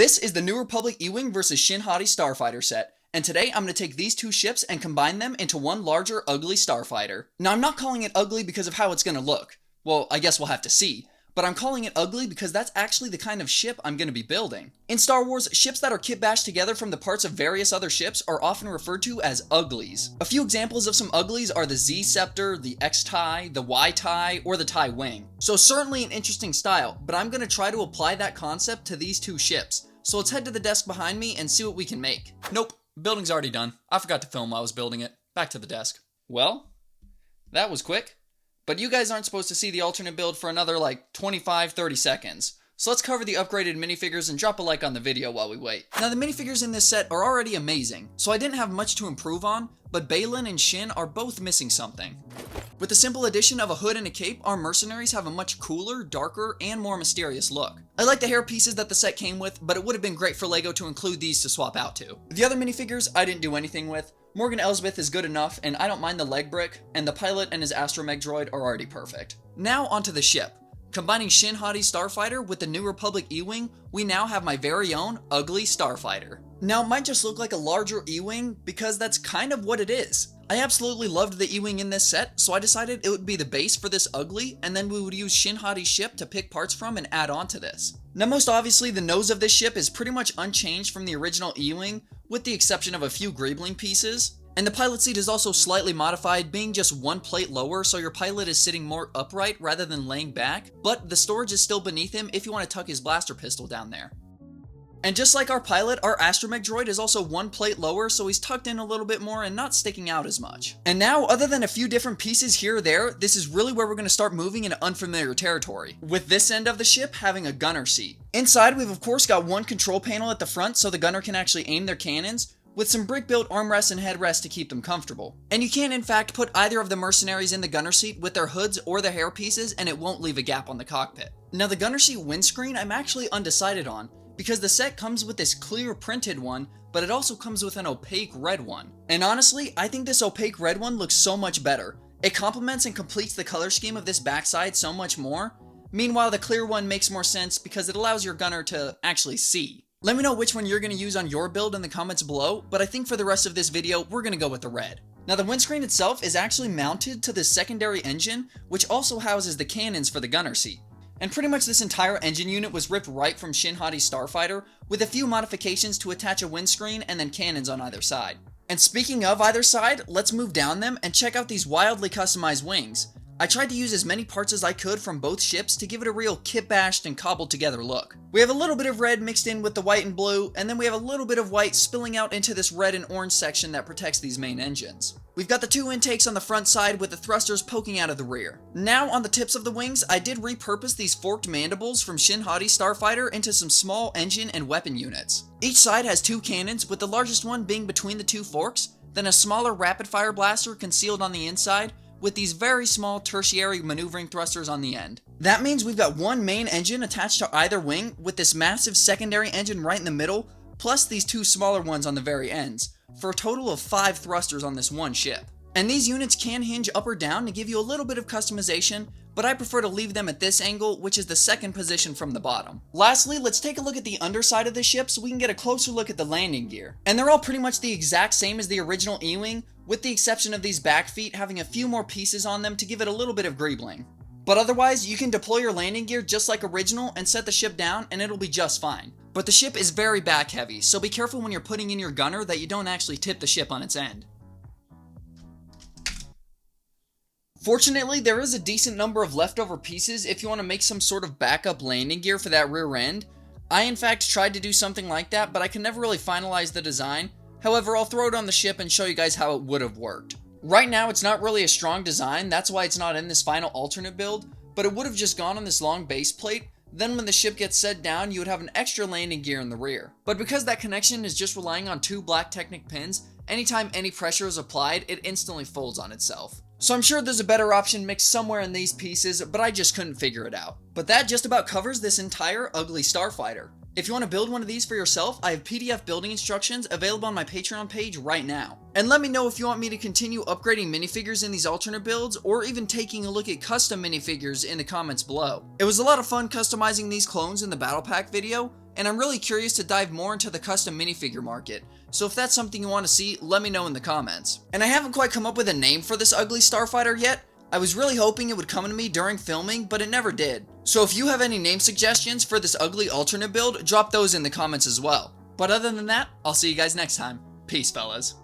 This is the New Republic E-Wing vs Shin Hati Starfighter set, and today I'm going to take these two ships and combine them into one larger, ugly Starfighter. Now I'm not calling it ugly because of how it's going to look. Well, I guess we'll have to see. But I'm calling it ugly because that's actually the kind of ship I'm going to be building. In Star Wars, ships that are kit-bashed together from the parts of various other ships are often referred to as uglies. A few examples of some uglies are the Z Scepter, the X TIE, the Y TIE, or the TIE Wing. So certainly an interesting style, but I'm going to try to apply that concept to these two ships. So let's head to the desk behind me and see what we can make. Nope, building's already done. I forgot to film while I was building it. Back to the desk. Well, that was quick. But you guys aren't supposed to see the alternate build for another like 25-30 seconds. So let's cover the upgraded minifigures and drop a like on the video while we wait. Now the minifigures in this set are already amazing, so I didn't have much to improve on, but Baylan and Shin are both missing something. With the simple addition of a hood and a cape, our mercenaries have a much cooler, darker, and more mysterious look. I like the hair pieces that the set came with, but it would have been great for LEGO to include these to swap out to. The other minifigures I didn't do anything with. Morgan Elsbeth is good enough, and I don't mind the leg brick, and the pilot and his astromech droid are already perfect. Now onto the ship. Combining Shin Hati Starfighter with the New Republic E-Wing, we now have my very own ugly Starfighter. Now it might just look like a larger E-Wing because that's kind of what it is. I absolutely loved the E-Wing in this set, so I decided it would be the base for this ugly, and then we would use Shin Hati's ship to pick parts from and add on to this. Now most obviously the nose of this ship is pretty much unchanged from the original E-Wing, with the exception of a few greebling pieces. And the pilot seat is also slightly modified, being just one plate lower, so your pilot is sitting more upright rather than laying back, but the storage is still beneath him if you want to tuck his blaster pistol down there. And just like our pilot, our astromech droid is also one plate lower, so he's tucked in a little bit more and not sticking out as much. And now, other than a few different pieces here or there, this is really where we're going to start moving into unfamiliar territory, with this end of the ship having a gunner seat. Inside, we've of course got one control panel at the front so the gunner can actually aim their cannons, with some brick-built armrests and headrests to keep them comfortable. And you can in fact put either of the mercenaries in the gunner seat with their hoods or their hair pieces and it won't leave a gap on the cockpit. Now the gunner seat windscreen I'm actually undecided on, because the set comes with this clear printed one, but it also comes with an opaque red one. And honestly, I think this opaque red one looks so much better. It complements and completes the color scheme of this backside so much more. Meanwhile, the clear one makes more sense because it allows your gunner to actually see. Let me know which one you're going to use on your build in the comments below, but I think for the rest of this video, we're going to go with the red. Now the windscreen itself is actually mounted to this secondary engine, which also houses the cannons for the gunner seat. And pretty much this entire engine unit was ripped right from Shin Hati Starfighter, with a few modifications to attach a windscreen and then cannons on either side. And speaking of either side, let's move down them and check out these wildly customized wings. I tried to use as many parts as I could from both ships to give it a real kit-bashed and cobbled together look. We have a little bit of red mixed in with the white and blue, and then we have a little bit of white spilling out into this red and orange section that protects these main engines. We've got the two intakes on the front side with the thrusters poking out of the rear. Now on the tips of the wings, I did repurpose these forked mandibles from Shin Hati Starfighter into some small engine and weapon units. Each side has two cannons, with the largest one being between the two forks, then a smaller rapid-fire blaster concealed on the inside, with these very small tertiary maneuvering thrusters on the end. That means we've got one main engine attached to either wing, with this massive secondary engine right in the middle, plus these two smaller ones on the very ends, for a total of 5 thrusters on this one ship. And these units can hinge up or down to give you a little bit of customization, but I prefer to leave them at this angle, which is the second position from the bottom. Lastly, let's take a look at the underside of the ship so we can get a closer look at the landing gear. And they're all pretty much the exact same as the original E-Wing, with the exception of these back feet having a few more pieces on them to give it a little bit of greebling. But otherwise, you can deploy your landing gear just like original and set the ship down and it'll be just fine. But the ship is very back heavy, so be careful when you're putting in your gunner that you don't actually tip the ship on its end. Fortunately, there is a decent number of leftover pieces if you want to make some sort of backup landing gear for that rear end. I in fact tried to do something like that, but I can never really finalize the design. However, I'll throw it on the ship and show you guys how it would have worked. Right now, it's not really a strong design, that's why it's not in this final alternate build, but it would have just gone on this long base plate. Then when the ship gets set down, you would have an extra landing gear in the rear. But because that connection is just relying on 2 black Technic pins, anytime any pressure is applied, it instantly folds on itself. So I'm sure there's a better option mixed somewhere in these pieces, but I just couldn't figure it out. But that just about covers this entire ugly Starfighter. If you want to build one of these for yourself, I have PDF building instructions available on my Patreon page right now. And let me know if you want me to continue upgrading minifigures in these alternate builds, or even taking a look at custom minifigures in the comments below. It was a lot of fun customizing these clones in the Battle Pack video, and I'm really curious to dive more into the custom minifigure market, so if that's something you want to see, let me know in the comments. And I haven't quite come up with a name for this ugly Starfighter yet. I was really hoping it would come to me during filming, but it never did. So if you have any name suggestions for this ugly alternate build, drop those in the comments as well. But other than that, I'll see you guys next time. Peace, fellas.